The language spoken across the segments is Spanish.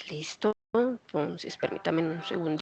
Listo, entonces permítame un segundo.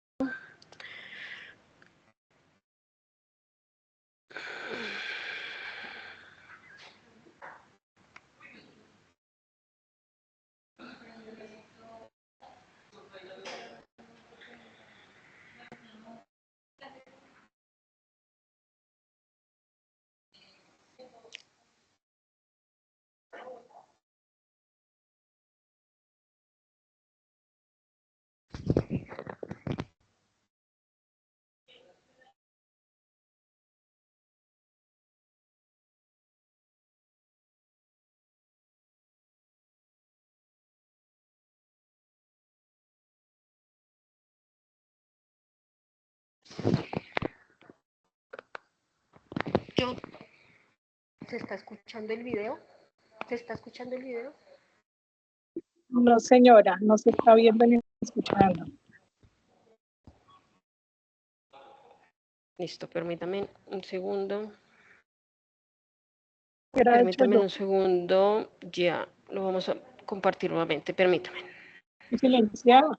¿Se está escuchando el video? ¿Se está escuchando el video? No, señora, no se está viendo ni escuchando. Listo, permítame un segundo. Permítame Un segundo, ya lo vamos a compartir nuevamente, permítame. silenciado.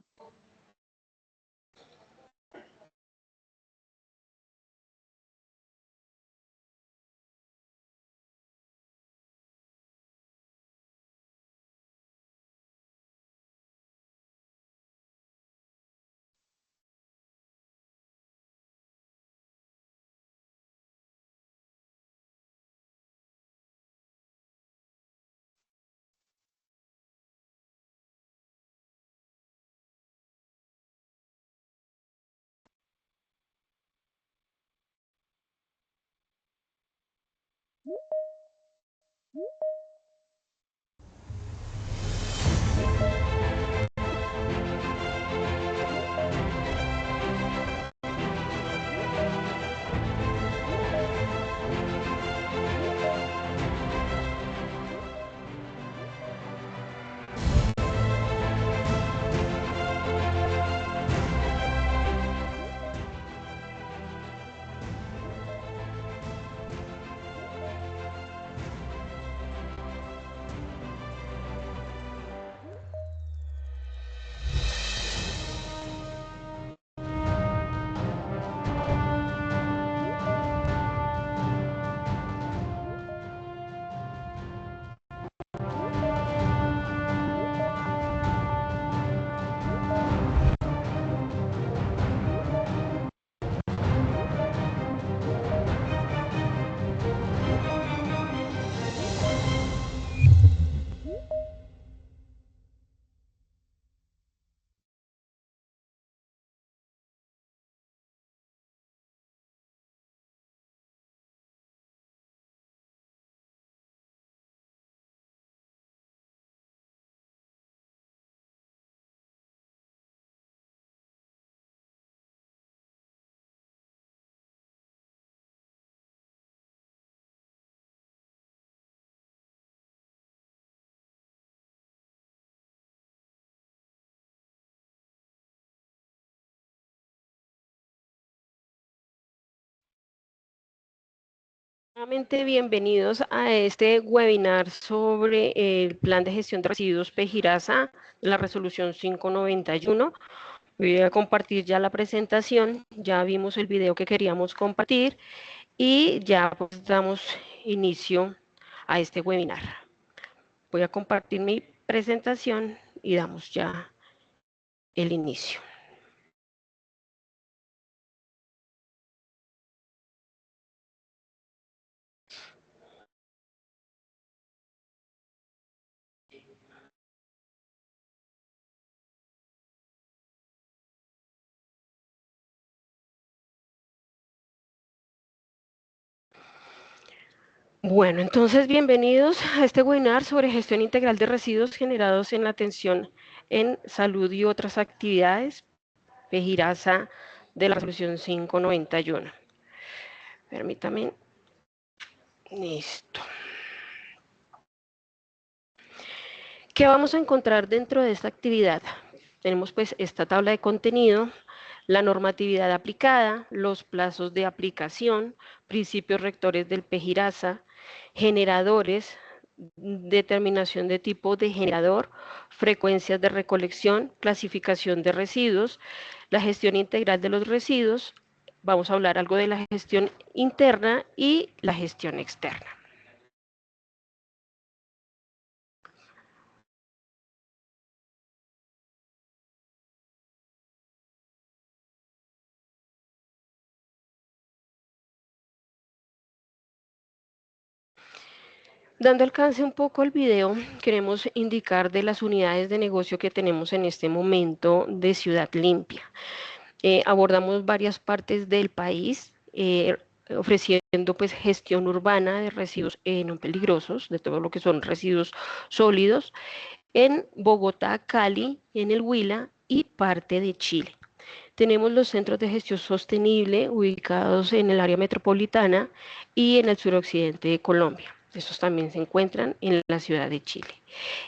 Nuevamente bienvenidos a este webinar sobre el plan de gestión de residuos PEGIRASA, la resolución 591. Voy a compartir ya la presentación, ya vimos el video que queríamos compartir y ya pues damos inicio a este webinar. Voy a compartir mi presentación y damos ya el inicio. Bueno, entonces bienvenidos a este webinar sobre gestión integral de residuos generados en la atención en salud y otras actividades, PEGIRASA de la resolución 591. Permítame. Listo. ¿Qué vamos a encontrar dentro de esta actividad? Tenemos pues esta tabla de contenido, la normatividad aplicada, los plazos de aplicación, principios rectores del PEGIRASA, generadores determinación de tipo de generador, frecuencias de recolección, clasificación de residuos, la gestión integral de los residuos. Vamos a hablar algo de la gestión interna y la gestión externa. Dando alcance un poco al video, queremos indicar de las unidades de negocio que tenemos en este momento de Ciudad Limpia. Abordamos varias partes del país, ofreciendo pues gestión urbana de residuos no peligrosos, de todo lo que son residuos sólidos, en Bogotá, Cali, en el Huila y parte de Chile. Tenemos los centros de gestión sostenible ubicados en el área metropolitana y en el suroccidente de Colombia. Estos también se encuentran en la ciudad de Chile.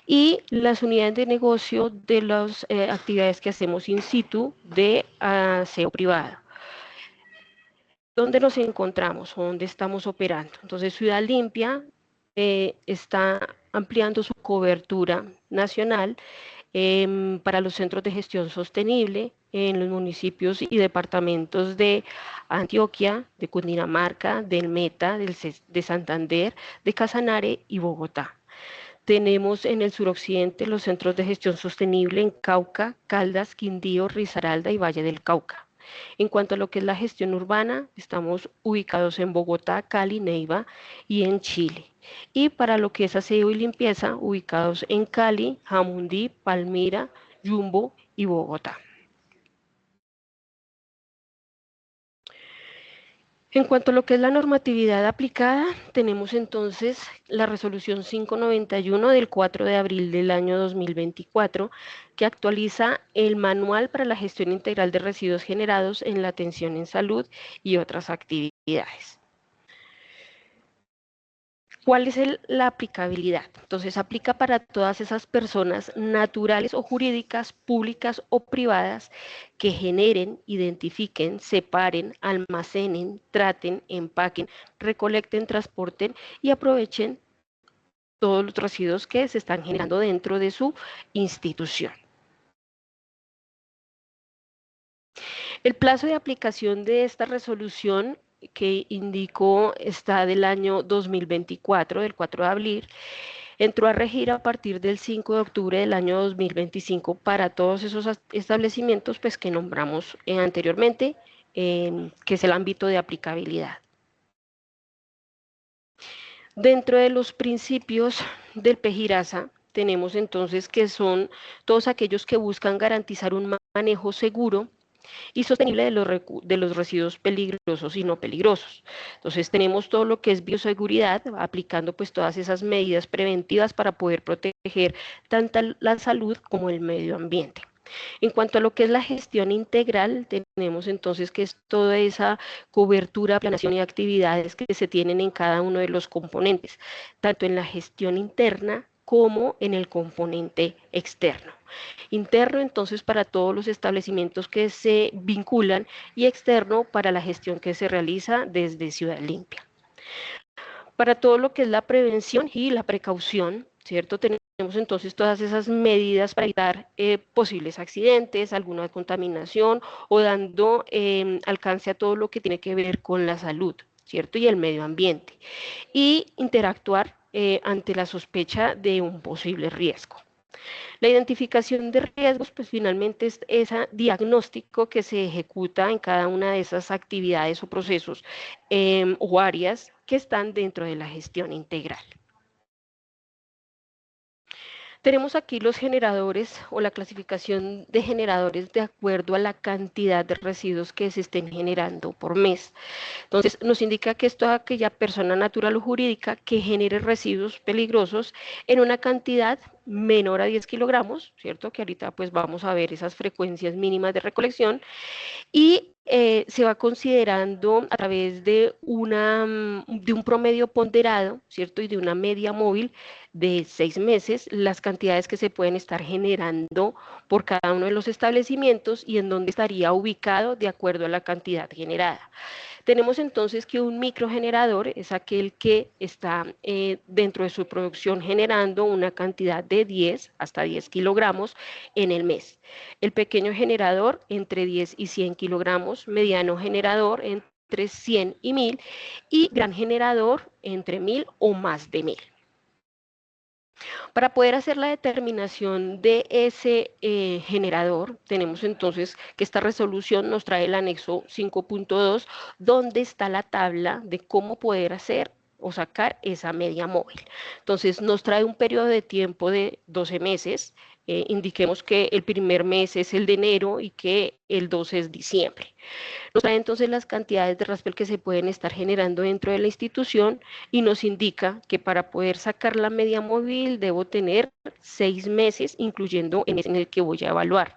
Y las unidades de negocio de las actividades que hacemos in situ de aseo privado. ¿Dónde nos encontramos o dónde estamos operando? Entonces, Ciudad Limpia está ampliando su cobertura nacional para los centros de gestión sostenible en los municipios y departamentos de Antioquia, de Cundinamarca, del Meta, de Santander, de Casanare y Bogotá. Tenemos en el suroccidente los centros de gestión sostenible en Cauca, Caldas, Quindío, Risaralda y Valle del Cauca. En cuanto a lo que es la gestión urbana, estamos ubicados en Bogotá, Cali, Neiva y en Chile. Y para lo que es aseo y limpieza, ubicados en Cali, Jamundí, Palmira, Yumbo y Bogotá. En cuanto a lo que es la normatividad aplicada, tenemos entonces la resolución 591 del 4 de abril del año 2024, que actualiza el manual para la gestión integral de residuos generados en la atención en salud y otras actividades. ¿Cuál es la aplicabilidad? Entonces, aplica para todas esas personas naturales o jurídicas, públicas o privadas que generen, identifiquen, separen, almacenen, traten, empaquen, recolecten, transporten y aprovechen todos los residuos que se están generando dentro de su institución. El plazo de aplicación de esta resolución que indicó está del año 2024, del 4 de abril, entró a regir a partir del 5 de octubre del año 2025 para todos esos establecimientos pues, que nombramos anteriormente, que es el ámbito de aplicabilidad. Dentro de los principios del PEGIRASA tenemos entonces que son todos aquellos que buscan garantizar un manejo seguro y sostenible de los residuos peligrosos y no peligrosos. Entonces tenemos todo lo que es bioseguridad, aplicando pues todas esas medidas preventivas para poder proteger tanto la salud como el medio ambiente. En cuanto a lo que es la gestión integral, tenemos entonces que es toda esa cobertura, planeación y actividades que se tienen en cada uno de los componentes, tanto en la gestión interna como en el componente externo. Interno, entonces, para todos los establecimientos que se vinculan y externo para la gestión que se realiza desde Ciudad Limpia. Para todo lo que es la prevención y la precaución, ¿cierto? Tenemos entonces todas esas medidas para evitar posibles accidentes, alguna contaminación o dando alcance a todo lo que tiene que ver con la salud, ¿cierto? Y el medio ambiente. Y interactuar ante la sospecha de un posible riesgo. La identificación de riesgos, pues finalmente es ese diagnóstico que se ejecuta en cada una de esas actividades o procesos o áreas que están dentro de la gestión integral. Tenemos aquí los generadores o la clasificación de generadores de acuerdo a la cantidad de residuos que se estén generando por mes. Entonces, nos indica que es toda aquella persona natural o jurídica que genere residuos peligrosos en una cantidad menor a 10 kilogramos, ¿cierto? Que ahorita pues vamos a ver esas frecuencias mínimas de recolección, y se va considerando a través de de un promedio ponderado, ¿cierto? Y de una media móvil de 6 meses, las cantidades que se pueden estar generando por cada uno de los establecimientos y en dónde estaría ubicado de acuerdo a la cantidad generada. Tenemos entonces que un microgenerador es aquel que está dentro de su producción generando una cantidad de 10 hasta 10 kilogramos en el mes. El pequeño generador entre 10 y 100 kilogramos, mediano generador entre 100 y 1000 y gran generador entre 1000 o más de 1000. Para poder hacer la determinación de ese generador, tenemos entonces que esta resolución nos trae el anexo 5.2, donde está la tabla de cómo poder hacer o sacar esa media móvil. Entonces nos trae un periodo de tiempo de 12 meses, indiquemos que el primer mes es el de enero y que el 2 es diciembre. Nos trae entonces las cantidades de raspel que se pueden estar generando dentro de la institución y nos indica que para poder sacar la media móvil debo tener 6 meses, incluyendo el mes en el que voy a evaluar.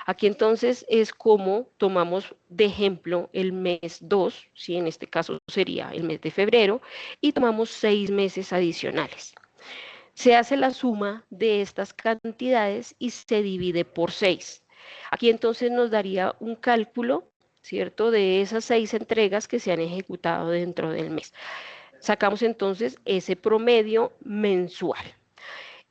Aquí entonces es como tomamos de ejemplo el mes 2, ¿sí? En este caso sería el mes de febrero, y tomamos 6 meses adicionales. Se hace la suma de estas cantidades y se divide por 6. Aquí entonces nos daría un cálculo, ¿cierto?, de esas 6 entregas que se han ejecutado dentro del mes. Sacamos entonces ese promedio mensual.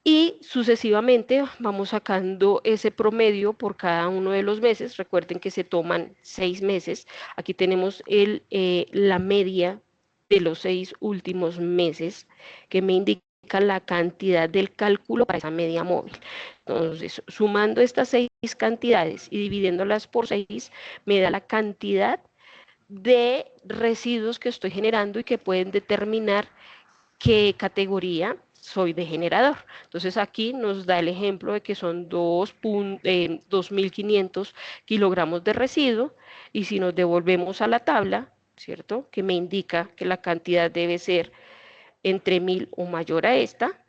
Y sucesivamente vamos sacando ese promedio por cada uno de los meses. Recuerden que se toman 6 meses. Aquí tenemos la media de los 6 últimos meses que me indica la cantidad del cálculo para esa media móvil. Entonces, sumando estas 6 cantidades y dividiéndolas por 6, me da la cantidad de residuos que estoy generando y que pueden determinar qué categoría soy de generador. Entonces aquí nos da el ejemplo de que son 2.500 kilogramos de residuo, y si nos devolvemos a la tabla, ¿cierto?, que me indica que la cantidad debe ser entre 1000 o mayor a esta,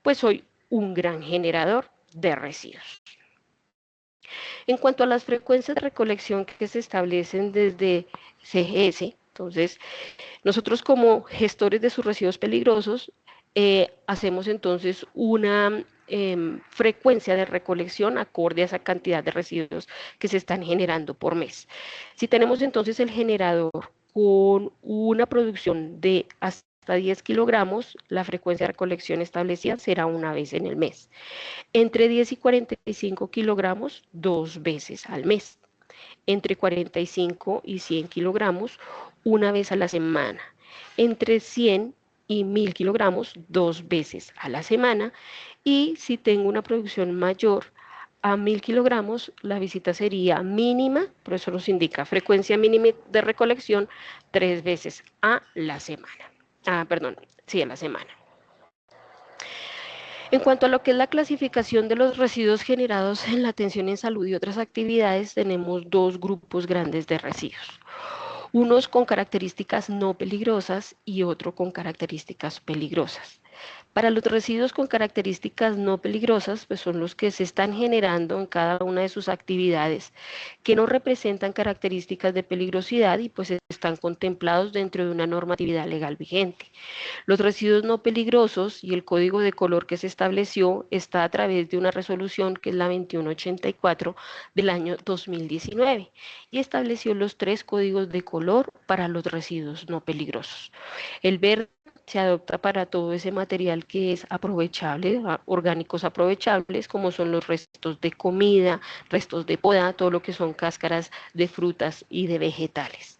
pues soy un gran generador de residuos. En cuanto a las frecuencias de recolección que se establecen desde CGS, entonces nosotros como gestores de sus residuos peligrosos hacemos entonces una frecuencia de recolección acorde a esa cantidad de residuos que se están generando por mes. Si tenemos entonces el generador con una producción de hasta 10 kilogramos, la frecuencia de recolección establecida será una vez en el mes. Entre 10 y 45 kilogramos, 2 veces al mes. Entre 45 y 100 kilogramos, una vez a la semana. Entre 100 y 1000 kilogramos, 2 veces a la semana. Y si tengo una producción mayor a 1000 kilogramos, la visita sería mínima, por eso nos indica frecuencia mínima de recolección, 3 veces a la semana. Sí, a la semana. En cuanto a lo que es la clasificación de los residuos generados en la atención en salud y otras actividades, tenemos 2 grupos grandes de residuos. Unos con características no peligrosas y otro con características peligrosas. Para los residuos con características no peligrosas, pues son los que se están generando en cada una de sus actividades, que no representan características de peligrosidad y pues están contemplados dentro de una normatividad legal vigente. Los residuos no peligrosos y el código de color que se estableció está a través de una resolución que es la 2184 del año 2019 y estableció los 3 códigos de color para los residuos no peligrosos. El verde se adopta para todo ese material que es aprovechable, orgánicos aprovechables, como son los restos de comida, restos de poda, todo lo que son cáscaras de frutas y de vegetales.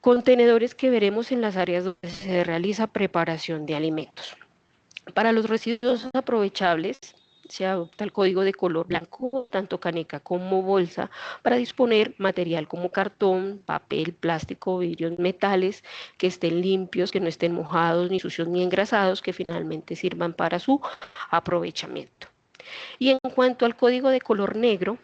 Contenedores que veremos en las áreas donde se realiza preparación de alimentos. Para los residuos aprovechables, se adopta el código de color blanco, tanto caneca como bolsa, para disponer material como cartón, papel, plástico, vidrios, metales, que estén limpios, que no estén mojados, ni sucios, ni engrasados, que finalmente sirvan para su aprovechamiento. Y en cuanto al código de color negro,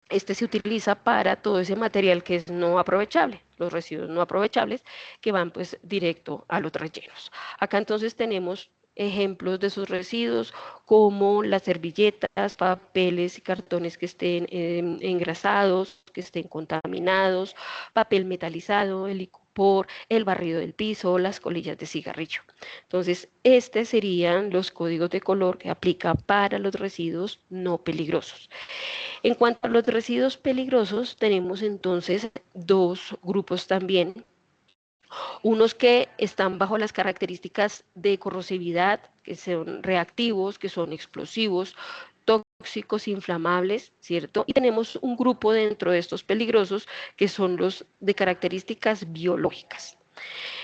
este se utiliza para todo ese material que es no aprovechable, los residuos no aprovechables, que van pues directo a los rellenos. Acá entonces tenemos ejemplos de esos residuos como las servilletas, papeles y cartones que estén engrasados, que estén contaminados, papel metalizado, el licopor, el barrido del piso, las colillas de cigarrillo. Entonces, estos serían los códigos de color que aplica para los residuos no peligrosos. En cuanto a los residuos peligrosos, tenemos entonces dos grupos también, unos que están bajo las características de corrosividad, que son reactivos, que son explosivos, tóxicos, inflamables, ¿cierto? Y tenemos un grupo dentro de estos peligrosos que son los de características biológicas.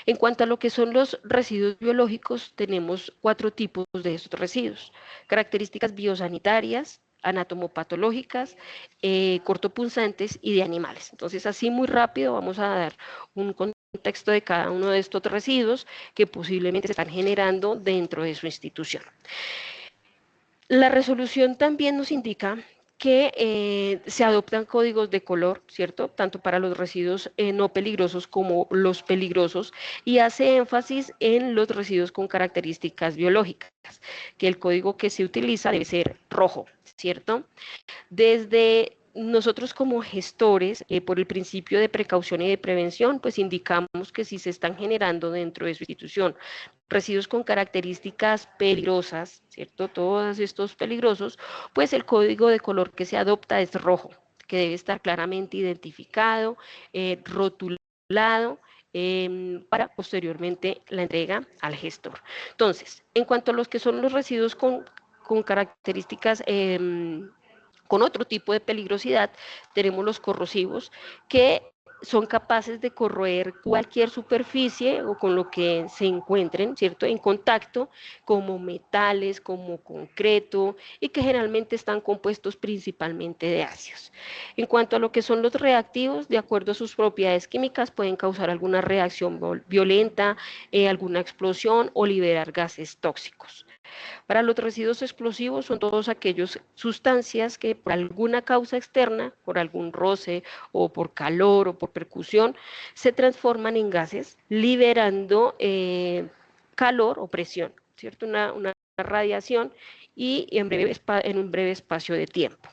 En cuanto a lo que son los residuos biológicos, tenemos 4 tipos de estos residuos. Características biosanitarias, anatomopatológicas, cortopunzantes y de animales. Entonces, así muy rápido vamos a dar un contexto de cada uno de estos residuos que posiblemente se están generando dentro de su institución. La resolución también nos indica que se adoptan códigos de color, ¿cierto? Tanto para los residuos no peligrosos como los peligrosos, y hace énfasis en los residuos con características biológicas, que el código que se utiliza debe ser rojo, ¿cierto? Desde nosotros como gestores, por el principio de precaución y de prevención, pues indicamos que si se están generando dentro de su institución residuos con características peligrosas, ¿cierto? Todos estos peligrosos, pues el código de color que se adopta es rojo, que debe estar claramente identificado, rotulado, para posteriormente la entrega al gestor. Entonces, en cuanto a los que son los residuos con características con otro tipo de peligrosidad, tenemos los corrosivos, que son capaces de corroer cualquier superficie o con lo que se encuentren, ¿cierto?, en contacto, como metales, como concreto, y que generalmente están compuestos principalmente de ácidos. En cuanto a lo que son los reactivos, de acuerdo a sus propiedades químicas, pueden causar alguna reacción violenta, alguna explosión o liberar gases tóxicos. Para los residuos explosivos son todas aquellas sustancias que por alguna causa externa, por algún roce o por calor o por percusión, se transforman en gases liberando calor o presión, ¿cierto? Una radiación y en un breve espacio de tiempo.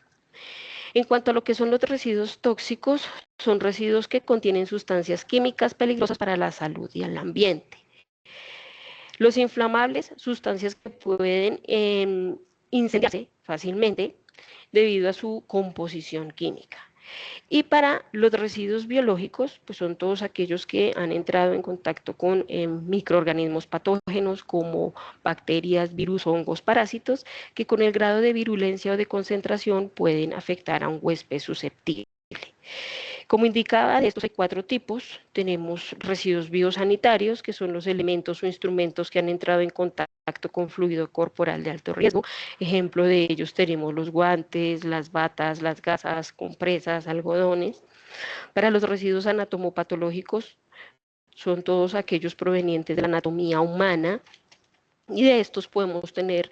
En cuanto a lo que son los residuos tóxicos, son residuos que contienen sustancias químicas peligrosas para la salud y el ambiente. Los inflamables, sustancias que pueden incendiarse fácilmente debido a su composición química. Y para los residuos biológicos, pues son todos aquellos que han entrado en contacto con microorganismos patógenos como bacterias, virus, hongos, parásitos, que con el grado de virulencia o de concentración pueden afectar a un huésped susceptible. Como indicaba, de estos hay 4 tipos. Tenemos residuos biosanitarios, que son los elementos o instrumentos que han entrado en contacto con fluido corporal de alto riesgo. Ejemplo de ellos tenemos los guantes, las batas, las gasas, compresas, algodones. Para los residuos anatomopatológicos, son todos aquellos provenientes de la anatomía humana, y de estos podemos tener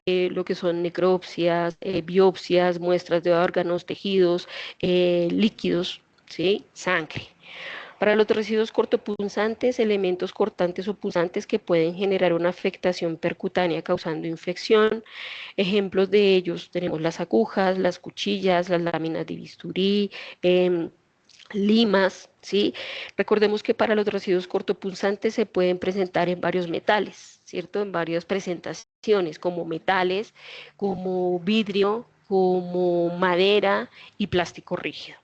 lo que son necropsias, biopsias, muestras de órganos, tejidos, líquidos, ¿sí? Sangre. Para los residuos cortopunzantes, elementos cortantes o punzantes que pueden generar una afectación percutánea causando infección. Ejemplos de ellos tenemos las agujas, las cuchillas, las láminas de bisturí, limas, ¿sí? Recordemos que para los residuos cortopunzantes se pueden presentar en varios metales, ¿cierto? En varias presentaciones, como metales, como vidrio, como madera y plástico rígido.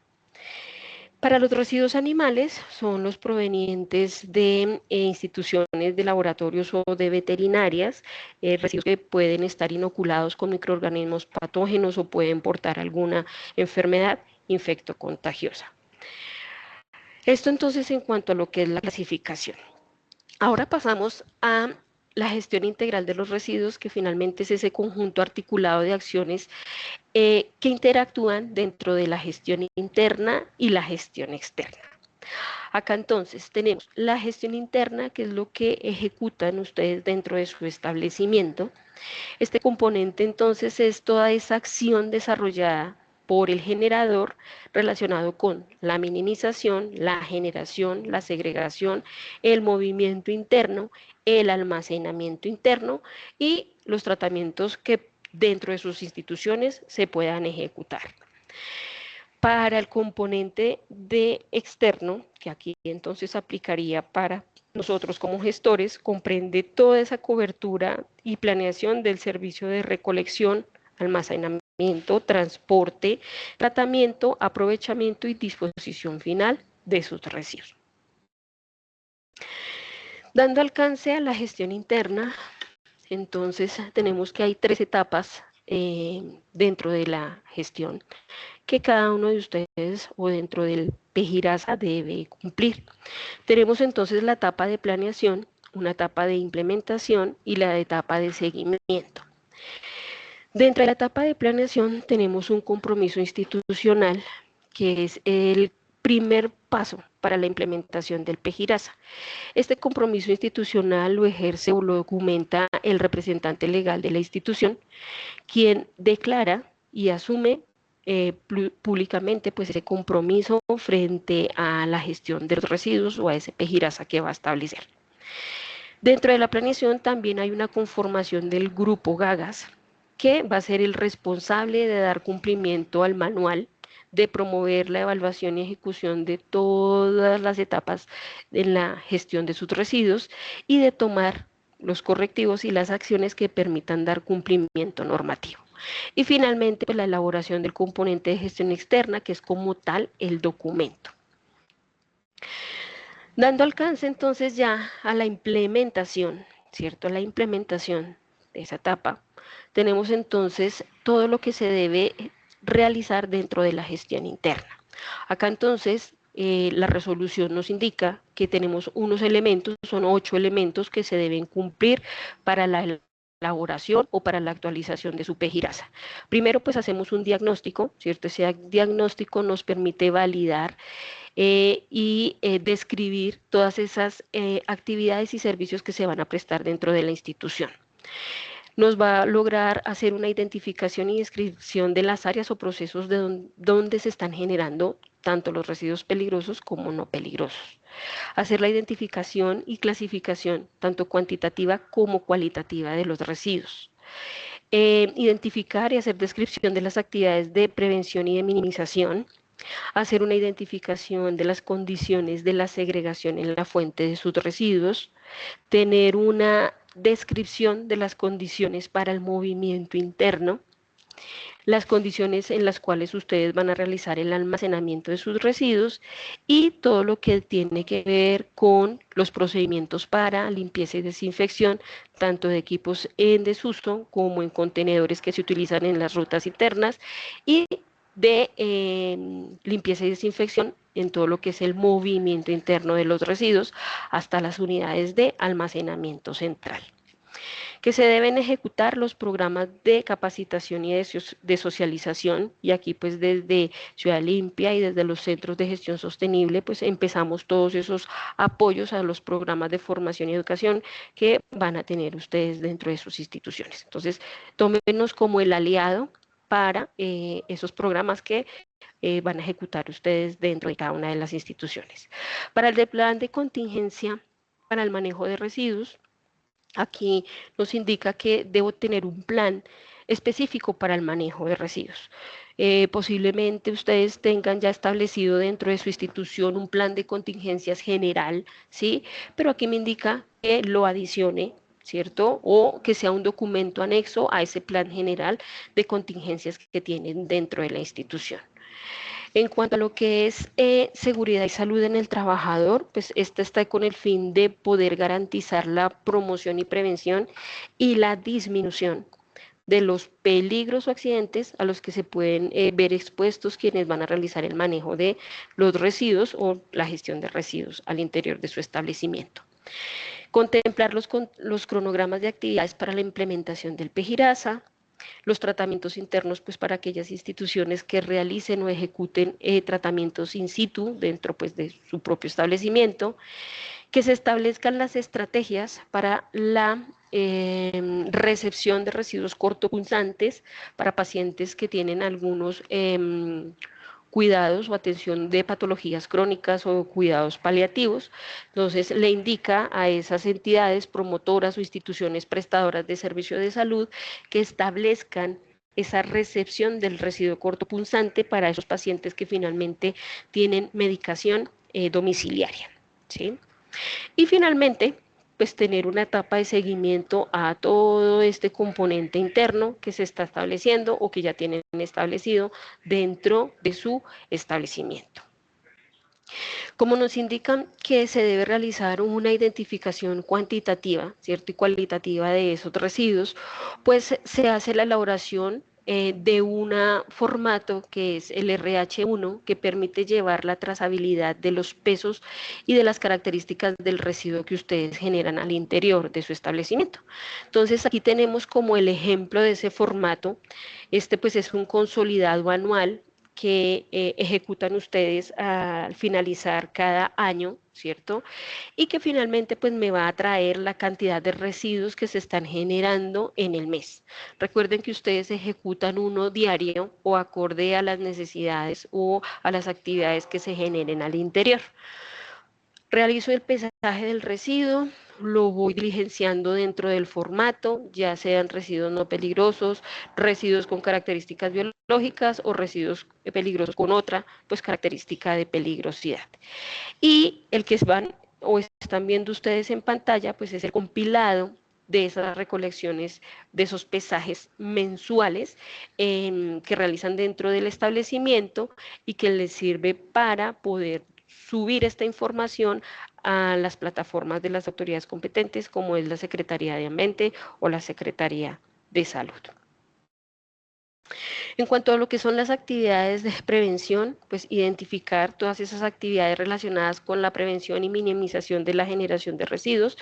Para los residuos animales son los provenientes de instituciones de laboratorios o de veterinarias, residuos que pueden estar inoculados con microorganismos patógenos o pueden portar alguna enfermedad infectocontagiosa. Esto entonces en cuanto a lo que es la clasificación. Ahora pasamos a la gestión integral de los residuos, que finalmente es ese conjunto articulado de acciones que interactúan dentro de la gestión interna y la gestión externa. Acá entonces tenemos la gestión interna, que es lo que ejecutan ustedes dentro de su establecimiento. Este componente entonces es toda esa acción desarrollada por el generador relacionado con la minimización, la generación, la segregación, el movimiento interno, el almacenamiento interno y los tratamientos que dentro de sus instituciones se puedan ejecutar. Para el componente de externo, que aquí entonces aplicaría para nosotros como gestores, comprende toda esa cobertura y planeación del servicio de recolección, almacenamiento, transporte, tratamiento, aprovechamiento y disposición final de sus residuos. Dando alcance a la gestión interna, entonces tenemos que hay 3 etapas dentro de la gestión que cada uno de ustedes o dentro del PEGIRASA debe cumplir. Tenemos entonces la etapa de planeación, una etapa de implementación y la etapa de seguimiento. Dentro de la etapa de planeación tenemos un compromiso institucional que es el primer paso para la implementación del PEGIRASA. Este compromiso institucional lo ejerce o lo documenta el representante legal de la institución, quien declara y asume públicamente pues ese compromiso frente a la gestión de los residuos o a ese PEGIRASA que va a establecer. Dentro de la planeación también hay una conformación del grupo GAGAS, que va a ser el responsable de dar cumplimiento al manual, de promover la evaluación y ejecución de todas las etapas en la gestión de sus residuos y de tomar los correctivos y las acciones que permitan dar cumplimiento normativo. Y finalmente, pues, la elaboración del componente de gestión externa, que es como tal el documento. Dando alcance entonces ya a la implementación, ¿cierto? La implementación de esa etapa, tenemos entonces todo lo que se debe realizar dentro de la gestión interna. Acá entonces la resolución nos indica que tenemos unos elementos, son 8 elementos que se deben cumplir para la elaboración o para la actualización de su PEGIRASA. Primero pues hacemos un diagnóstico, ¿cierto? Ese diagnóstico nos permite validar y describir todas esas actividades y servicios que se van a prestar dentro de la institución. Nos va a lograr hacer una identificación y descripción de las áreas o procesos de donde se están generando tanto los residuos peligrosos como no peligrosos. Hacer la identificación y clasificación tanto cuantitativa como cualitativa de los residuos. Identificar y hacer descripción de las actividades de prevención y de minimización. Hacer una identificación de las condiciones de la segregación en la fuente de sus residuos, tener una descripción de las condiciones para el movimiento interno, las condiciones en las cuales ustedes van a realizar el almacenamiento de sus residuos y todo lo que tiene que ver con los procedimientos para limpieza y desinfección, tanto de equipos en desuso como en contenedores que se utilizan en las rutas internas y de limpieza y desinfección en todo lo que es el movimiento interno de los residuos hasta las unidades de almacenamiento central. Que se deben ejecutar los programas de capacitación y de socialización, y aquí pues desde Ciudad Limpia y desde los centros de gestión sostenible pues empezamos todos esos apoyos a los programas de formación y educación que van a tener ustedes dentro de sus instituciones. Entonces, tómenos como el aliado para esos programas que van a ejecutar ustedes dentro de cada una de las instituciones. Para el plan de contingencia para el manejo de residuos, aquí nos indica que debo tener un plan específico para el manejo de residuos. Posiblemente ustedes tengan ya establecido dentro de su institución un plan de contingencias general, ¿sí? Pero aquí me indica que lo adicione, ¿cierto? O que sea un documento anexo a ese plan general de contingencias que tienen dentro de la institución. En cuanto a lo que es seguridad y salud en el trabajador, pues esta está con el fin de poder garantizar la promoción y prevención y la disminución de los peligros o accidentes a los que se pueden ver expuestos quienes van a realizar el manejo de los residuos o la gestión de residuos al interior de su establecimiento. Contemplar los cronogramas de actividades para la implementación del PEGIRASA, los tratamientos internos pues para aquellas instituciones que realicen o ejecuten tratamientos in situ dentro pues de su propio establecimiento, Que se establezcan las estrategias para la recepción de residuos cortopunzantes para pacientes que tienen algunos cuidados o atención de patologías crónicas o cuidados paliativos. Entonces, le indica a esas entidades promotoras o instituciones prestadoras de servicio de salud que establezcan esa recepción del residuo cortopunzante para esos pacientes que finalmente tienen medicación domiciliaria, ¿sí? Y finalmente, pues tener una etapa de seguimiento a todo este componente interno que se está estableciendo o que ya tienen establecido dentro de su establecimiento. Como nos indican que se debe realizar una identificación cuantitativa, ¿cierto? Y cualitativa de esos residuos, pues se hace la elaboración de un formato que es el RH1, que permite llevar la trazabilidad de los pesos y de las características del residuo que ustedes generan al interior de su establecimiento. Entonces aquí tenemos como el ejemplo de ese formato. Este pues es un consolidado anual que ejecutan ustedes al finalizar cada año, ¿cierto? Y que finalmente pues me va a traer la cantidad de residuos que se están generando en el mes. Recuerden que ustedes ejecutan uno diario o acorde a las necesidades o a las actividades que se generen al interior. Realizo el pesaje del residuo, lo voy diligenciando dentro del formato, ya sean residuos no peligrosos, residuos con características biológicas o residuos peligrosos con otra pues característica de peligrosidad. Y el que van o están viendo ustedes en pantalla pues es el compilado de esas recolecciones, de esos pesajes mensuales que realizan dentro del establecimiento y que les sirve para poder subir esta información a las plataformas de las autoridades competentes, como es la Secretaría de Ambiente o la Secretaría de Salud. En cuanto a lo que son las actividades de prevención, pues identificar todas esas actividades relacionadas con la prevención y minimización de la generación de residuos,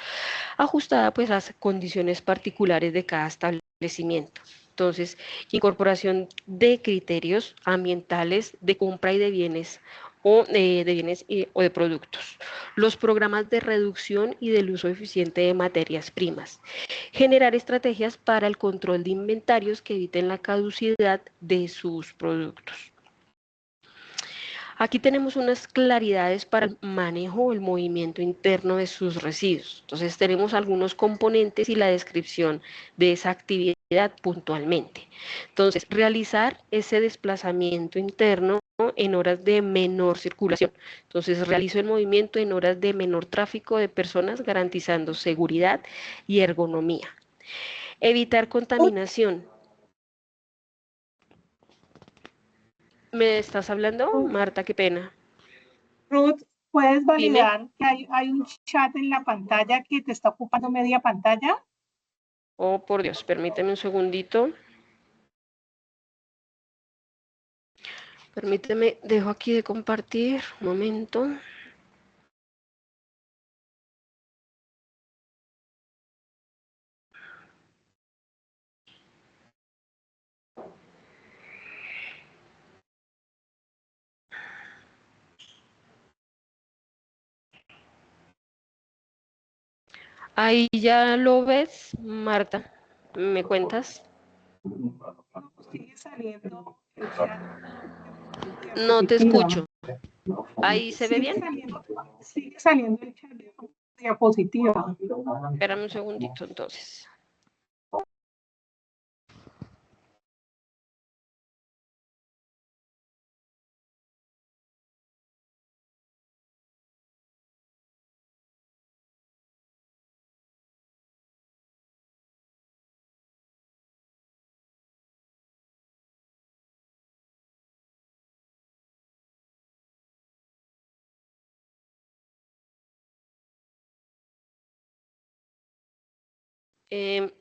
ajustada pues a las condiciones particulares de cada establecimiento. Entonces, incorporación de criterios ambientales de compra y de bienes o o de productos. Los programas de reducción y del uso eficiente de materias primas. Generar estrategias para el control de inventarios que eviten la caducidad de sus productos. Aquí tenemos unas claridades para el manejo o el movimiento interno de sus residuos. Entonces tenemos algunos componentes y la descripción de esa actividad puntualmente. Entonces, realizar ese desplazamiento interno en horas de menor circulación. Entonces, realizo el movimiento en horas de menor tráfico de personas, garantizando seguridad y ergonomía. Evitar contaminación. ¿Me estás hablando, Ruth, Marta? Qué pena. Ruth, ¿puedes Dime. validar que hay un chat en la pantalla que te está ocupando media pantalla? Oh, por Dios, permíteme un segundito. Permíteme, dejo aquí de compartir. Un momento. Ahí ya lo ves, Marta. ¿Me cuentas? No, sigue saliendo el chat de No te diapositiva. escucho. ¿Ahí se ve bien? Sigue saliendo el chat de diapositiva. Espérame un segundito entonces.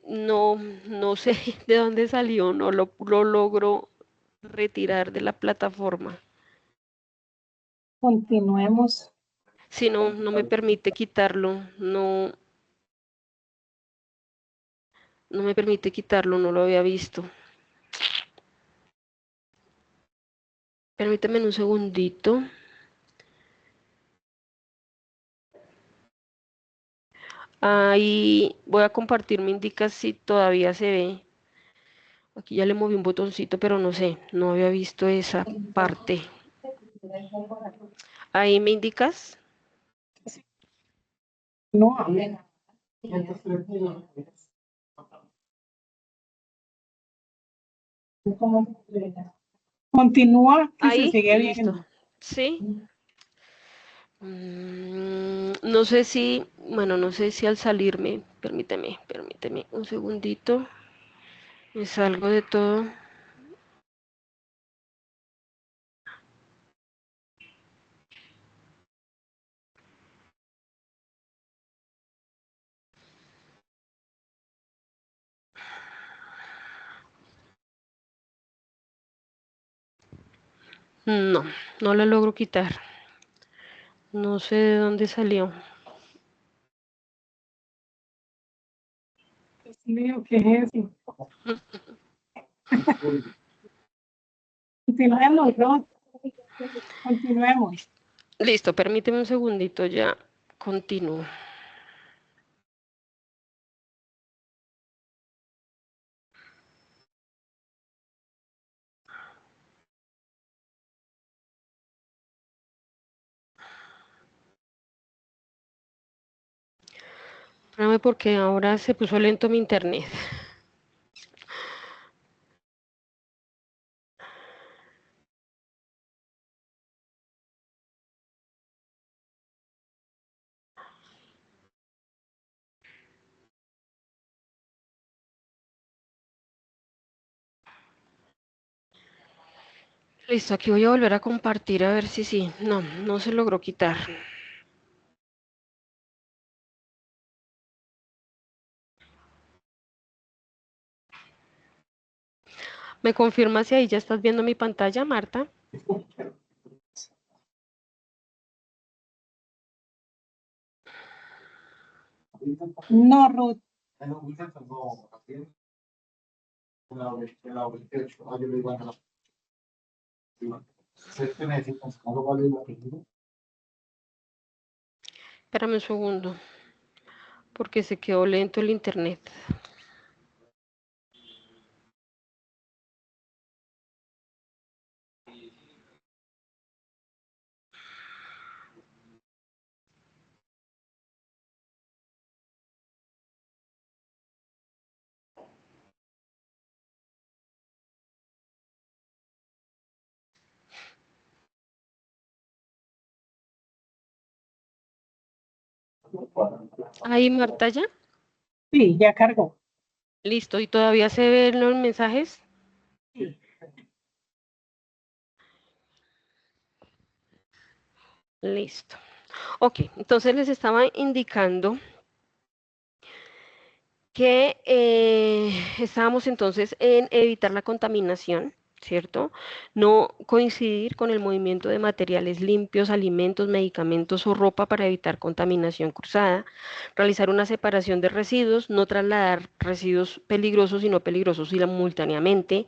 No, no sé de dónde salió, no lo logro retirar de la plataforma. Continuemos. Si no, no me permite quitarlo, no, no me permite quitarlo, no lo había visto. Permíteme un segundito. Ahí voy a compartir, me indica si todavía se ve. Aquí ya le moví un botoncito, pero no sé, no había visto esa parte. Ahí me indicas. No, continúa que se Ahí, sigue listo. viendo. Sí. No sé si, bueno, no sé si al salirme, permíteme un segundito. Me salgo de todo. No, no lo logro quitar. No sé de dónde salió. Dios mío, ¿qué es eso? Continuemos, ¿no? Continuemos. Listo, permíteme un segundito, ya continúo. Espérame porque ahora se puso lento mi internet. Listo, aquí voy a volver a compartir a ver si sí. No, no se logró quitar. ¿Me confirma si ahí ya estás viendo mi pantalla, Marta? No, Ruth. Espérame un segundo, porque se quedó lento el internet. Ahí, Marta, ya. Sí, ya cargó. Listo, ¿y todavía se ven los mensajes? Sí. Listo. Ok, entonces les estaba indicando que estábamos entonces en evitar la contaminación, ¿cierto? No coincidir con el movimiento de materiales limpios, alimentos, medicamentos o ropa para evitar contaminación cruzada, realizar una separación de residuos, no trasladar residuos peligrosos y no peligrosos simultáneamente,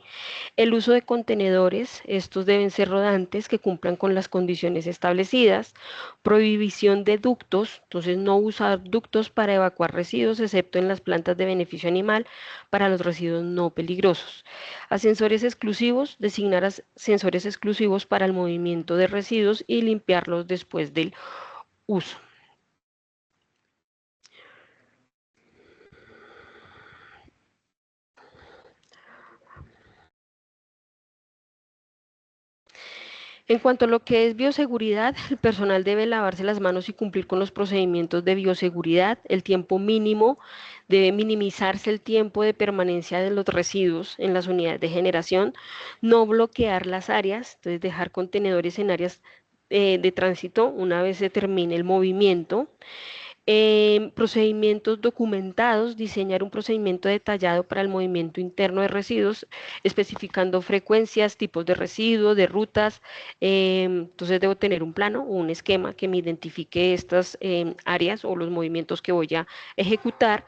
el uso de contenedores, estos deben ser rodantes que cumplan con las condiciones establecidas. Prohibición de ductos, entonces no usar ductos para evacuar residuos, excepto en las plantas de beneficio animal para los residuos no peligrosos. Ascensores exclusivos, designar ascensores exclusivos para el movimiento de residuos y limpiarlos después del uso. En cuanto a lo que es bioseguridad, el personal debe lavarse las manos y cumplir con los procedimientos de bioseguridad. El tiempo mínimo debe minimizarse el tiempo de permanencia de los residuos en las unidades de generación. No bloquear las áreas, entonces dejar contenedores en áreas de tránsito una vez se termine el movimiento. Procedimientos documentados, diseñar un procedimiento detallado para el movimiento interno de residuos, especificando frecuencias, tipos de residuos, de rutas. Entonces debo tener un plano o un esquema que me identifique estas áreas o los movimientos que voy a ejecutar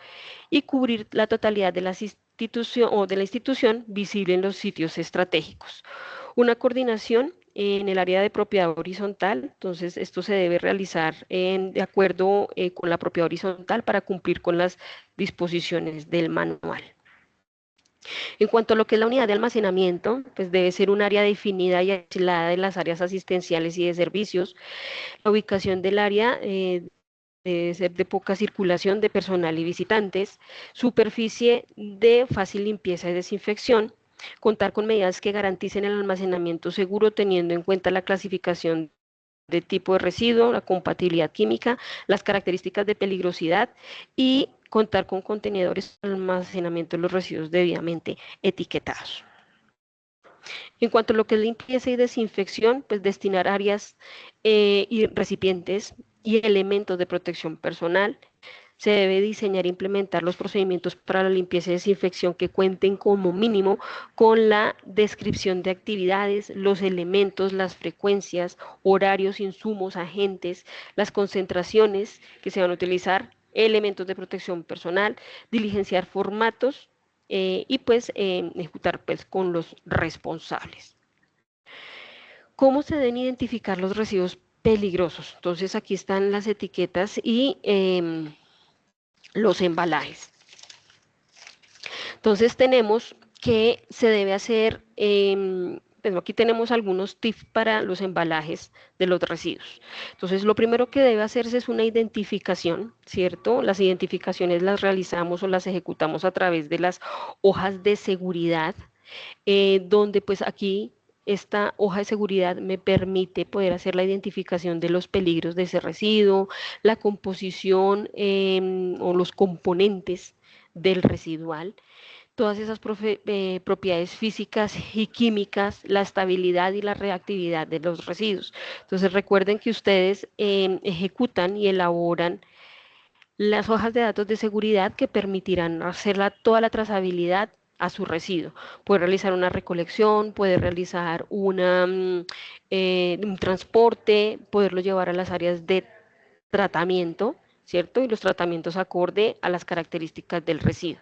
y cubrir la totalidad de las instituciones o de la institución visible en los sitios estratégicos. Una coordinación en el área de propiedad horizontal. Entonces esto se debe realizar de acuerdo con la propiedad horizontal para cumplir con las disposiciones del manual. En cuanto a lo que es la unidad de almacenamiento, pues debe ser un área definida y aislada de las áreas asistenciales y de servicios. La ubicación del área debe ser de poca circulación de personal y visitantes, superficie de fácil limpieza y desinfección, contar con medidas que garanticen el almacenamiento seguro teniendo en cuenta la clasificación de tipo de residuo, la compatibilidad química, las características de peligrosidad y contar con contenedores de almacenamiento de los residuos debidamente etiquetados. En cuanto a lo que es limpieza y desinfección, pues destinar áreas y recipientes y elementos de protección personal. Se debe diseñar e implementar los procedimientos para la limpieza y desinfección que cuenten como mínimo con la descripción de actividades, los elementos, las frecuencias, horarios, insumos, agentes, las concentraciones que se van a utilizar, elementos de protección personal, diligenciar formatos y pues ejecutar pues con los responsables. ¿Cómo se deben identificar los residuos peligrosos? Entonces aquí están las etiquetas y los embalajes. Entonces tenemos que se debe hacer, pues aquí tenemos algunos tips para los embalajes de los residuos. Entonces lo primero que debe hacerse es una identificación, ¿cierto? Las identificaciones las realizamos o las ejecutamos a través de las hojas de seguridad, donde pues aquí esta hoja de seguridad me permite poder hacer la identificación de los peligros de ese residuo, la composición o los componentes del residual, todas esas propiedades físicas y químicas, la estabilidad y la reactividad de los residuos. Entonces recuerden que ustedes ejecutan y elaboran las hojas de datos de seguridad que permitirán hacer toda la trazabilidad a su residuo. Puede realizar una recolección, puede realizar un transporte, poderlo llevar a las áreas de tratamiento, ¿cierto? Y los tratamientos acorde a las características del residuo.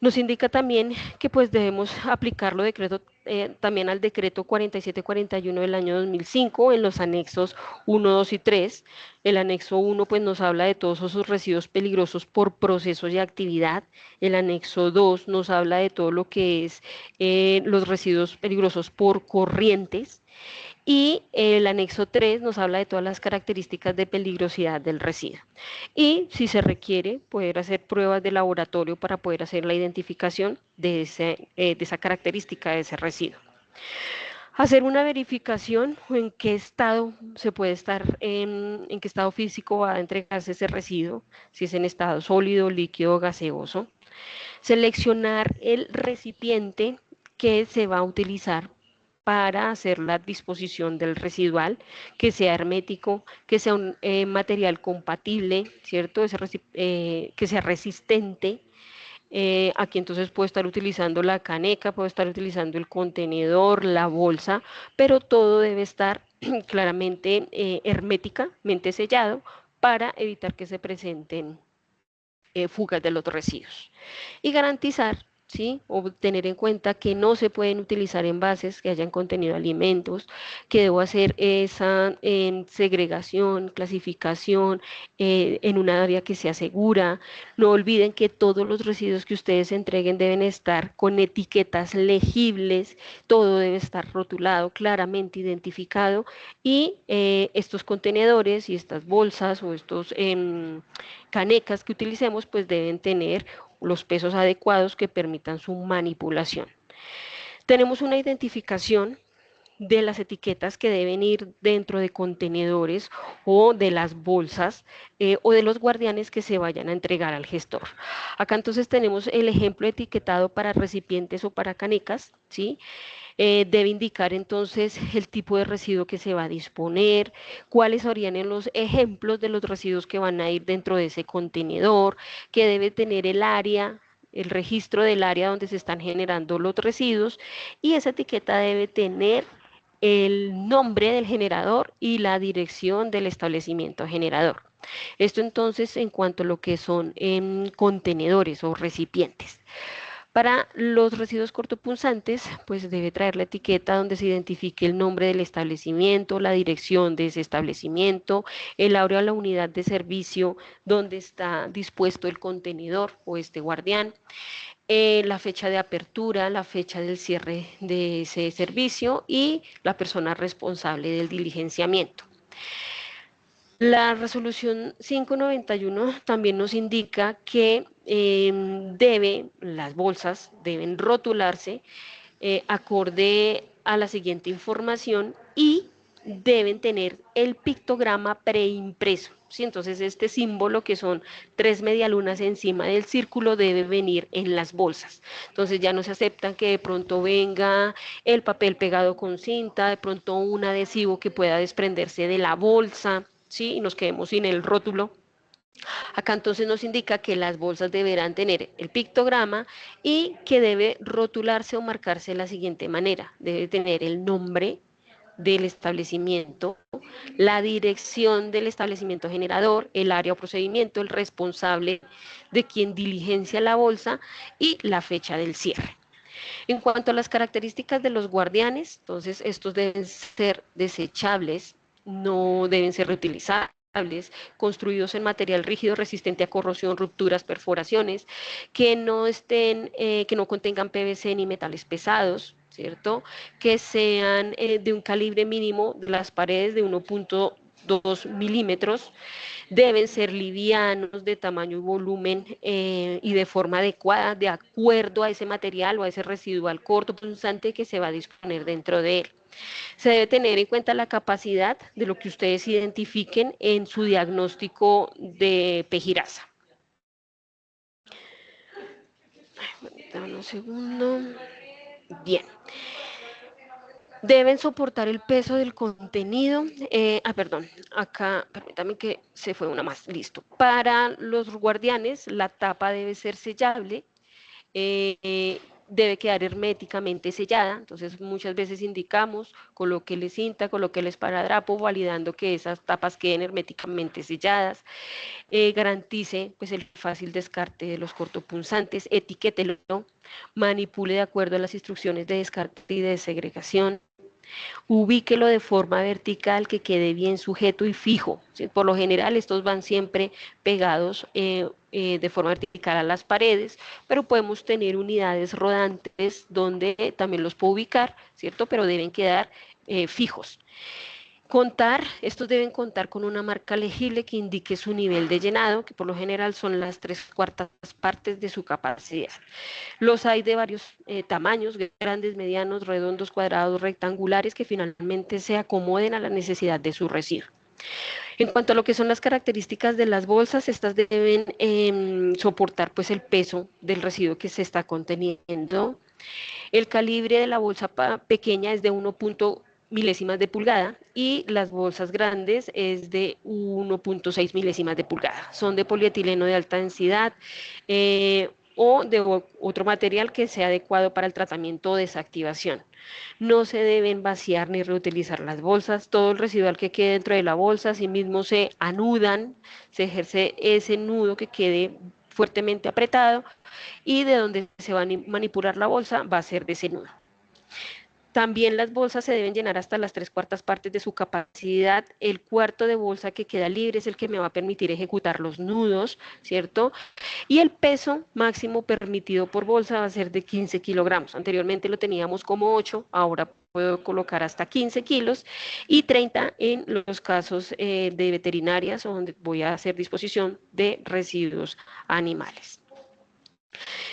Nos indica también que pues debemos aplicarlo también al decreto 4741 del año 2005 en los anexos 1, 2 y 3. El anexo 1 pues nos habla de todos esos residuos peligrosos por procesos y actividad. El anexo 2 nos habla de todo lo que es los residuos peligrosos por corrientes. Y el anexo 3 nos habla de todas las características de peligrosidad del residuo. Y si se requiere, poder hacer pruebas de laboratorio para poder hacer la identificación de esa característica de ese residuo. Hacer una verificación en qué estado se puede estar, en qué estado físico va a entregarse ese residuo, si es en estado sólido, líquido o gaseoso. Seleccionar el recipiente que se va a utilizar para hacer la disposición del residual, que sea hermético, que sea un material compatible, ¿cierto? Que sea resistente. Aquí entonces puedo estar utilizando la caneca, puedo estar utilizando el contenedor, la bolsa, pero todo debe estar claramente herméticamente sellado para evitar que se presenten fugas de los residuos. Y garantizar, ¿sí? O tener en cuenta que no se pueden utilizar envases que hayan contenido alimentos, que debo hacer esa segregación, clasificación en una área que sea segura. No olviden que todos los residuos que ustedes entreguen deben estar con etiquetas legibles, todo debe estar rotulado, claramente identificado y estos contenedores y estas bolsas o estos canecas que utilicemos pues deben tener los pesos adecuados que permitan su manipulación. Tenemos una identificación de las etiquetas que deben ir dentro de contenedores o de las bolsas o de los guardianes que se vayan a entregar al gestor. Acá entonces tenemos el ejemplo etiquetado para recipientes o para canecas, ¿sí? Debe indicar entonces el tipo de residuo que se va a disponer, cuáles serían los ejemplos de los residuos que van a ir dentro de ese contenedor, que debe tener el área, el registro del área donde se están generando los residuos y esa etiqueta debe tener el nombre del generador y la dirección del establecimiento generador. Esto entonces en cuanto a lo que son contenedores o recipientes. Para los residuos cortopunzantes, pues debe traer la etiqueta donde se identifique el nombre del establecimiento, la dirección de ese establecimiento, el área o la unidad de servicio donde está dispuesto el contenedor o este guardián, la fecha de apertura, la fecha del cierre de ese servicio y la persona responsable del diligenciamiento. La resolución 591 también nos indica que las bolsas deben rotularse acorde a la siguiente información y deben tener el pictograma preimpreso. ¿Sí? Entonces este símbolo, que son 3 medialunas encima del círculo, debe venir en las bolsas. Entonces ya no se acepta que de pronto venga el papel pegado con cinta, de pronto un adhesivo que pueda desprenderse de la bolsa, ¿sí? Y nos quedemos sin el rótulo. Acá entonces nos indica que las bolsas deberán tener el pictograma y que debe rotularse o marcarse de la siguiente manera. Debe tener el nombre del establecimiento, la dirección del establecimiento generador, el área o procedimiento, el responsable de quien diligencia la bolsa y la fecha del cierre. En cuanto a las características de los guardianes, entonces estos deben ser desechables, no deben ser reutilizables, construidos en material rígido resistente a corrosión, rupturas, perforaciones, que no contengan PVC ni metales pesados, ¿cierto? Que sean de un calibre mínimo de las paredes de 1.2 milímetros, deben ser livianos, de tamaño y volumen y de forma adecuada, de acuerdo a ese material o a ese residual cortopunzante que se va a disponer dentro de él. Se debe tener en cuenta la capacidad de lo que ustedes identifiquen en su diagnóstico de pejiraza. Dame un segundo. Bien. Deben soportar el peso del contenido. Perdón, acá, permítame que se fue una más, listo. Para los guardianes, la tapa debe ser sellable, debe quedar herméticamente sellada, entonces muchas veces indicamos, colóquele cinta, colóquele esparadrapo, validando que esas tapas queden herméticamente selladas, garantice pues el fácil descarte de los cortopunzantes, etiquételo, manipule de acuerdo a las instrucciones de descarte y de segregación, ubíquelo de forma vertical, que quede bien sujeto y fijo, ¿sí? Por lo general estos van siempre pegados de forma vertical a las paredes, pero podemos tener unidades rodantes donde también los puedo ubicar, ¿cierto? Pero deben quedar fijos. Estos deben contar con una marca legible que indique su nivel de llenado, que por lo general son las 3/4 partes de su capacidad. Los hay de varios tamaños, grandes, medianos, redondos, cuadrados, rectangulares, que finalmente se acomoden a la necesidad de su residuo. En cuanto a lo que son las características de las bolsas, estas deben soportar pues el peso del residuo que se está conteniendo. El calibre de la bolsa pequeña es de 1 milésimas de pulgada y las bolsas grandes es de 1.6 milésimas de pulgada. Son de polietileno de alta densidad o de otro material que sea adecuado para el tratamiento o desactivación. No se deben vaciar ni reutilizar las bolsas. Todo el residual que quede dentro de la bolsa, asimismo se anudan, se ejerce ese nudo que quede fuertemente apretado, y de donde se va a manipular la bolsa va a ser de ese nudo. También las bolsas se deben llenar hasta las 3/4 partes de su capacidad. El cuarto de bolsa que queda libre es el que me va a permitir ejecutar los nudos, ¿cierto? Y el peso máximo permitido por bolsa va a ser de 15 kilogramos. Anteriormente lo teníamos como 8, ahora puedo colocar hasta 15 kilos y 30 en los casos de veterinarias, o donde voy a hacer disposición de residuos animales.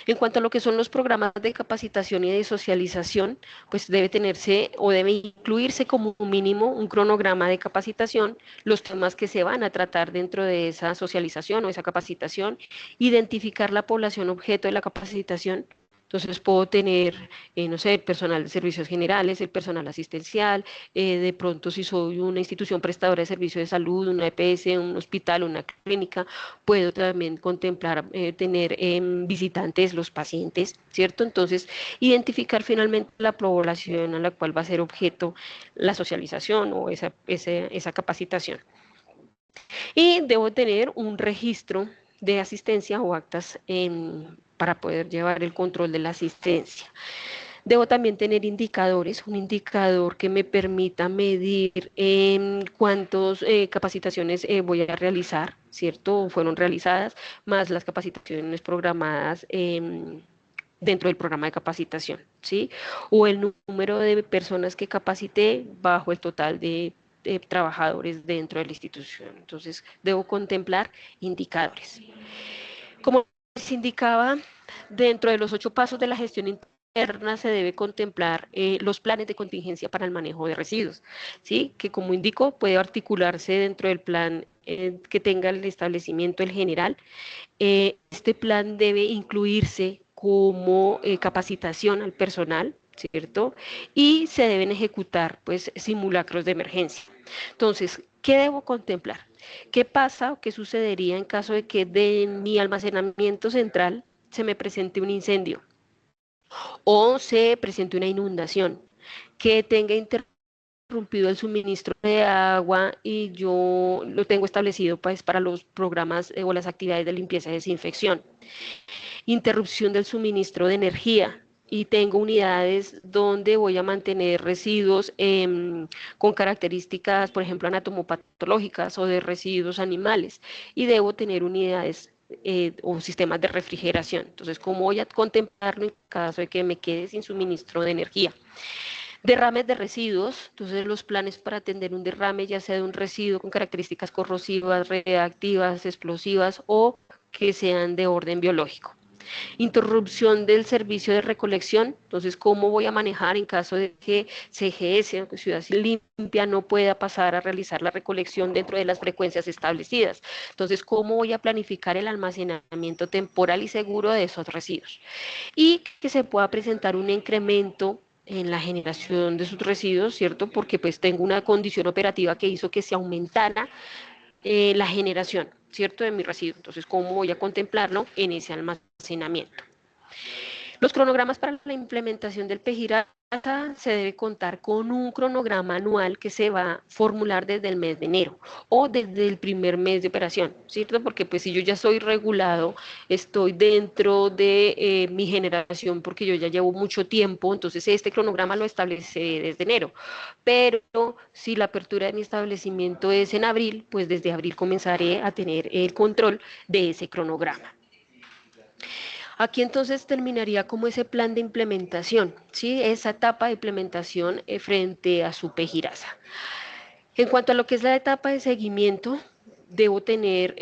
En cuanto a lo que son los programas de capacitación y de socialización, pues debe tenerse o debe incluirse como mínimo un cronograma de capacitación, los temas que se van a tratar dentro de esa socialización o esa capacitación, identificar la población objeto de la capacitación. Entonces puedo tener, no sé, el personal de servicios generales, el personal asistencial, de pronto si soy una institución prestadora de servicios de salud, una EPS, un hospital, una clínica, puedo también contemplar tener visitantes, los pacientes, ¿cierto? Entonces, identificar finalmente la población a la cual va a ser objeto la socialización o esa capacitación. Y debo tener un registro de asistencia o actas para poder llevar el control de la asistencia. Debo también tener indicadores, un indicador que me permita medir cuántas capacitaciones voy a realizar, ¿cierto? Fueron realizadas, más las capacitaciones programadas dentro del programa de capacitación, ¿sí? O el número de personas que capacité bajo el total de trabajadores dentro de la institución. Entonces, debo contemplar indicadores. Como les indicaba, dentro de los 8 pasos de la gestión interna se debe contemplar los planes de contingencia para el manejo de residuos, ¿sí? Que como indico, puede articularse dentro del plan que tenga el establecimiento el general. Este plan debe incluirse como capacitación al personal, ¿cierto? Y se deben ejecutar, pues, simulacros de emergencia. Entonces, ¿qué debo contemplar? ¿Qué pasa o qué sucedería en caso de que de mi almacenamiento central se me presente un incendio o se presente una inundación, que tenga interrumpido el suministro de agua y yo lo tengo establecido pues, para los programas o las actividades de limpieza y desinfección? Interrupción del suministro de energía, y tengo unidades donde voy a mantener residuos con características, por ejemplo, anatomopatológicas o de residuos animales, y debo tener unidades o sistemas de refrigeración. Entonces, ¿cómo voy a contemplarlo en caso de que me quede sin suministro de energía? Derrames de residuos, entonces los planes para atender un derrame, ya sea de un residuo con características corrosivas, reactivas, explosivas o que sean de orden biológico. Interrupción del servicio de recolección, entonces cómo voy a manejar en caso de que CGS, Ciudad Limpia, no pueda pasar a realizar la recolección dentro de las frecuencias establecidas. Entonces, cómo voy a planificar el almacenamiento temporal y seguro de esos residuos. Y que se pueda presentar un incremento en la generación de sus residuos, ¿cierto? Porque pues tengo una condición operativa que hizo que se aumentara la generación, ¿cierto? De mi residuo. Entonces, ¿cómo voy a contemplarlo en ese almacenamiento? Los cronogramas para la implementación del PEGIRASA se debe contar con un cronograma anual que se va a formular desde el mes de enero o desde el primer mes de operación, ¿cierto? Porque pues si yo ya soy regulado, estoy dentro de mi generación porque yo ya llevo mucho tiempo, entonces este cronograma lo estableceré desde enero. Pero si la apertura de mi establecimiento es en abril, pues desde abril comenzaré a tener el control de ese cronograma. Aquí entonces terminaría como ese plan de implementación, ¿sí? Esa etapa de implementación frente a su PEGIRASA. En cuanto a lo que es la etapa de seguimiento, debo tener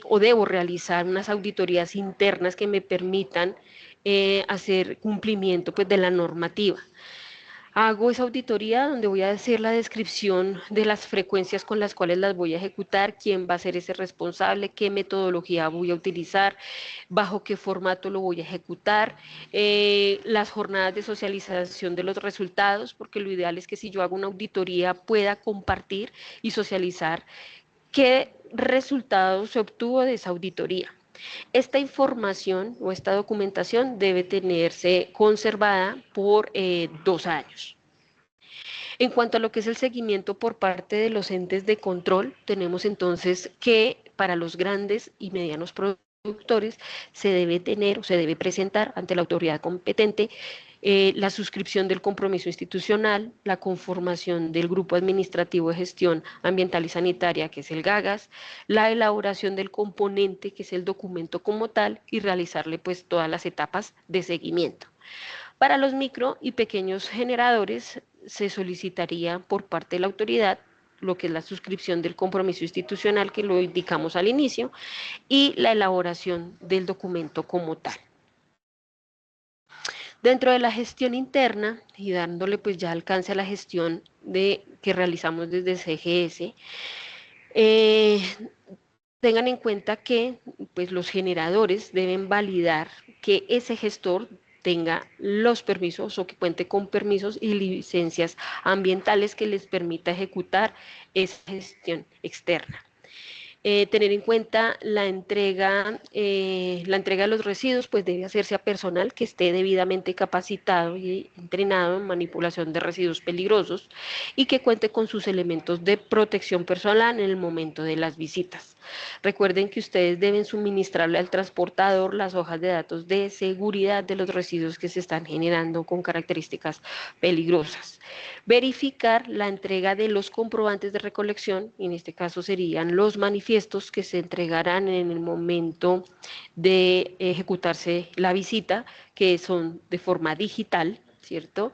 o debo realizar unas auditorías internas que me permitan hacer cumplimiento pues, de la normativa. Hago esa auditoría donde voy a hacer la descripción de las frecuencias con las cuales las voy a ejecutar, quién va a ser ese responsable, qué metodología voy a utilizar, bajo qué formato lo voy a ejecutar, las jornadas de socialización de los resultados, porque lo ideal es que si yo hago una auditoría pueda compartir y socializar qué resultados se obtuvo de esa auditoría. Esta información o esta documentación debe tenerse conservada por 2 años. En cuanto a lo que es el seguimiento por parte de los entes de control, tenemos entonces que para los grandes y medianos productores se debe tener o se debe presentar ante la autoridad competente la suscripción del compromiso institucional, la conformación del Grupo Administrativo de Gestión Ambiental y Sanitaria, que es el GAGAS, la elaboración del componente, que es el documento como tal, y realizarle pues todas las etapas de seguimiento. Para los micro y pequeños generadores se solicitaría por parte de la autoridad lo que es la suscripción del compromiso institucional, que lo indicamos al inicio, y la elaboración del documento como tal. Dentro de la gestión interna y dándole pues ya alcance a la gestión que realizamos desde CGS, tengan en cuenta que pues, los generadores deben validar que ese gestor tenga los permisos o que cuente con permisos y licencias ambientales que les permita ejecutar esa gestión externa. Tener en cuenta la entrega de los residuos, pues debe hacerse a personal que esté debidamente capacitado y entrenado en manipulación de residuos peligrosos y que cuente con sus elementos de protección personal en el momento de las visitas. Recuerden que ustedes deben suministrarle al transportador las hojas de datos de seguridad de los residuos que se están generando con características peligrosas. Verificar la entrega de los comprobantes de recolección, en este caso serían los manifiestos que se entregarán en el momento de ejecutarse la visita, que son de forma digital, ¿cierto?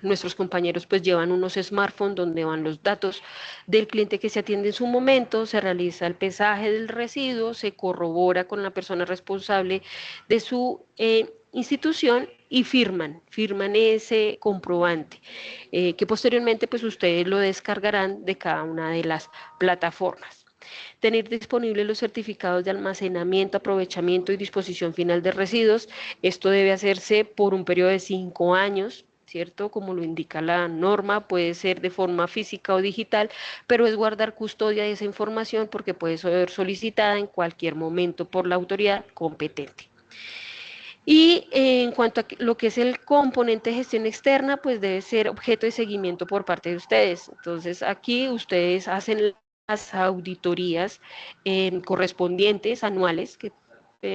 Nuestros compañeros pues llevan unos smartphones donde van los datos del cliente que se atiende en su momento, se realiza el pesaje del residuo, se corrobora con la persona responsable de su institución y firman ese comprobante, que posteriormente pues ustedes lo descargarán de cada una de las plataformas. Tener disponibles los certificados de almacenamiento, aprovechamiento y disposición final de residuos. Esto debe hacerse por un periodo de 5 años, ¿cierto? Como lo indica la norma, puede ser de forma física o digital, pero es guardar custodia de esa información porque puede ser solicitada en cualquier momento por la autoridad competente. Y en cuanto a lo que es el componente de gestión externa, pues debe ser objeto de seguimiento por parte de ustedes. Entonces, aquí ustedes hacen las auditorías correspondientes anuales, que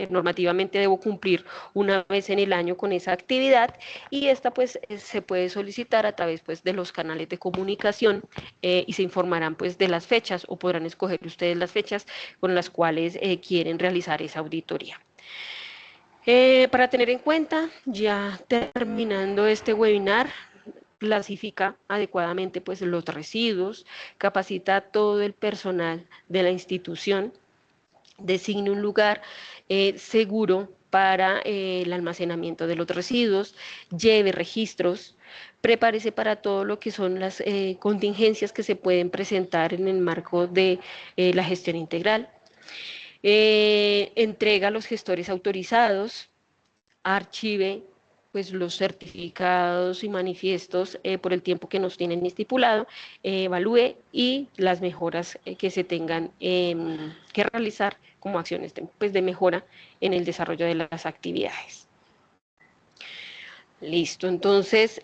normativamente debo cumplir una vez en el año con esa actividad, y esta pues se puede solicitar a través pues de los canales de comunicación y se informarán pues de las fechas, o podrán escoger ustedes las fechas con las cuales quieren realizar esa auditoría. Para tener en cuenta, ya terminando este webinar, clasifica adecuadamente pues los residuos, capacita a todo el personal de la institución, designe un lugar seguro para el almacenamiento de los residuos, lleve registros, prepárese para todo lo que son las contingencias que se pueden presentar en el marco de la gestión integral. Entrega a los gestores autorizados, archive pues los certificados y manifiestos por el tiempo que nos tienen estipulado, evalúe y las mejoras que se tengan que realizar como acciones pues de mejora en el desarrollo de las actividades. Listo, entonces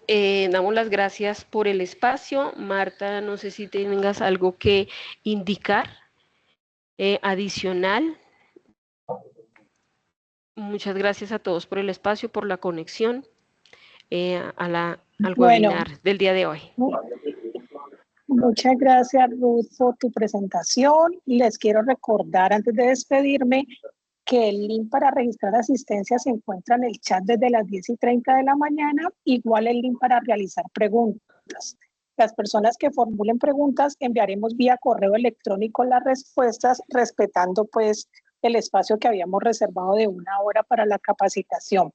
damos las gracias por el espacio. Marta, no sé si tengas algo que indicar adicional. Muchas gracias a todos por el espacio, por la conexión al webinar del día de hoy. Muchas gracias, Ruth, por tu presentación. Les quiero recordar antes de despedirme que el link para registrar asistencia se encuentra en el chat desde las 10:30 de la mañana, igual el link para realizar preguntas. Las personas que formulen preguntas enviaremos vía correo electrónico las respuestas, respetando pues el espacio que habíamos reservado de 1 hora para la capacitación.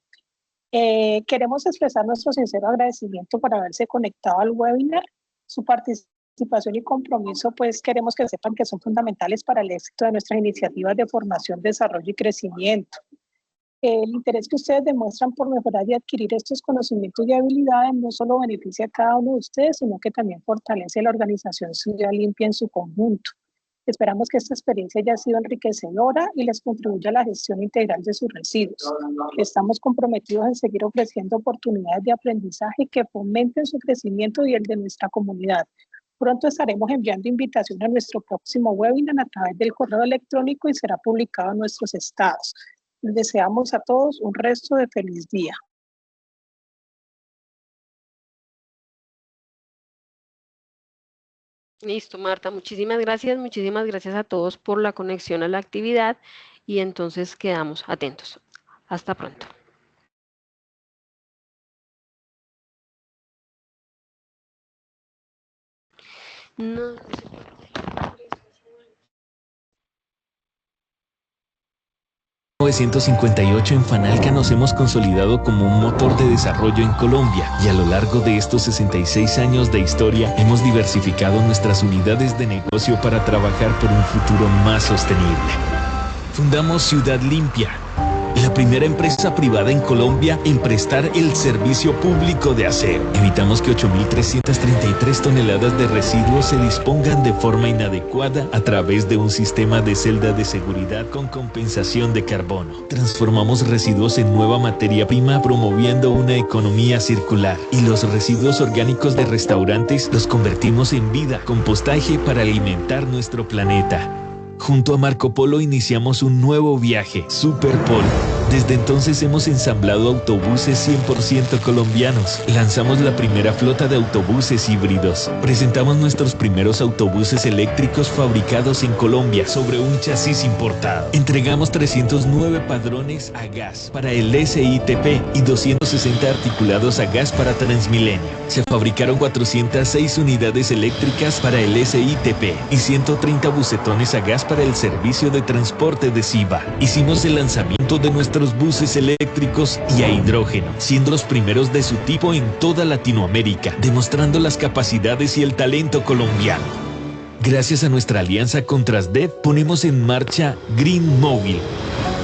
Queremos expresar nuestro sincero agradecimiento por haberse conectado al webinar. Su participación y compromiso, pues queremos que sepan que son fundamentales para el éxito de nuestras iniciativas de formación, desarrollo y crecimiento. El interés que ustedes demuestran por mejorar y adquirir estos conocimientos y habilidades no solo beneficia a cada uno de ustedes, sino que también fortalece la organización Ciudad Limpia en su conjunto. Esperamos que esta experiencia haya sido enriquecedora y les contribuya a la gestión integral de sus residuos. Estamos comprometidos en seguir ofreciendo oportunidades de aprendizaje que fomenten su crecimiento y el de nuestra comunidad. Pronto estaremos enviando invitación a nuestro próximo webinar a través del correo electrónico y será publicado en nuestros estados. Les deseamos a todos un resto de feliz día. Listo, Marta, muchísimas gracias a todos por la conexión a la actividad y entonces quedamos atentos. Hasta pronto. No. 1958 en Fanalca nos hemos consolidado como un motor de desarrollo en Colombia y a lo largo de estos 66 años de historia hemos diversificado nuestras unidades de negocio para trabajar por un futuro más sostenible. Fundamos Ciudad Limpia, la la primera empresa privada en Colombia en prestar el servicio público de aseo. Evitamos que 8.333 toneladas de residuos se dispongan de forma inadecuada a través de un sistema de celda de seguridad con compensación de carbono. Transformamos residuos en nueva materia prima promoviendo una economía circular. Y los residuos orgánicos de restaurantes los convertimos en vida, compostaje para alimentar nuestro planeta. Junto a Marco Polo iniciamos un nuevo viaje, Superpolo. Desde entonces hemos ensamblado autobuses 100% colombianos. Lanzamos la primera flota de autobuses híbridos. Presentamos nuestros primeros autobuses eléctricos fabricados en Colombia sobre un chasis importado. Entregamos 309 padrones a gas para el SITP y 260 articulados a gas para Transmilenio. Se fabricaron 406 unidades eléctricas para el SITP y 130 bucetones a gas para el servicio de transporte de Siva. Hicimos el lanzamiento de nuestros buses eléctricos y a hidrógeno, siendo los primeros de su tipo en toda Latinoamérica, demostrando las capacidades y el talento colombiano. Gracias a nuestra alianza con Trasdev, ponemos en marcha Green Móvil,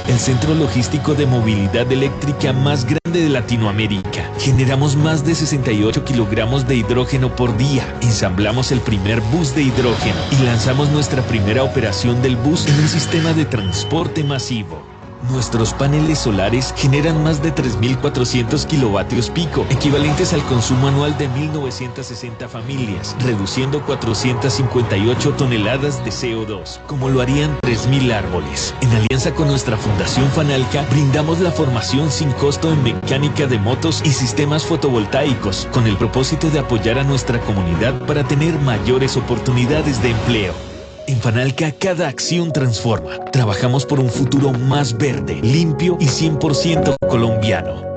el centro logístico de movilidad eléctrica más grande de Latinoamérica. Generamos más de 68 kilogramos de hidrógeno por día. Ensamblamos el primer bus de hidrógeno y lanzamos nuestra primera operación del bus en un sistema de transporte masivo. Nuestros paneles solares generan más de 3.400 kilovatios pico, equivalentes al consumo anual de 1.960 familias, reduciendo 458 toneladas de CO2, como lo harían 3.000 árboles. En alianza con nuestra Fundación Fanalca, brindamos la formación sin costo en mecánica de motos y sistemas fotovoltaicos, con el propósito de apoyar a nuestra comunidad para tener mayores oportunidades de empleo. En Fanalca, cada acción transforma. Trabajamos por un futuro más verde, limpio y 100% colombiano.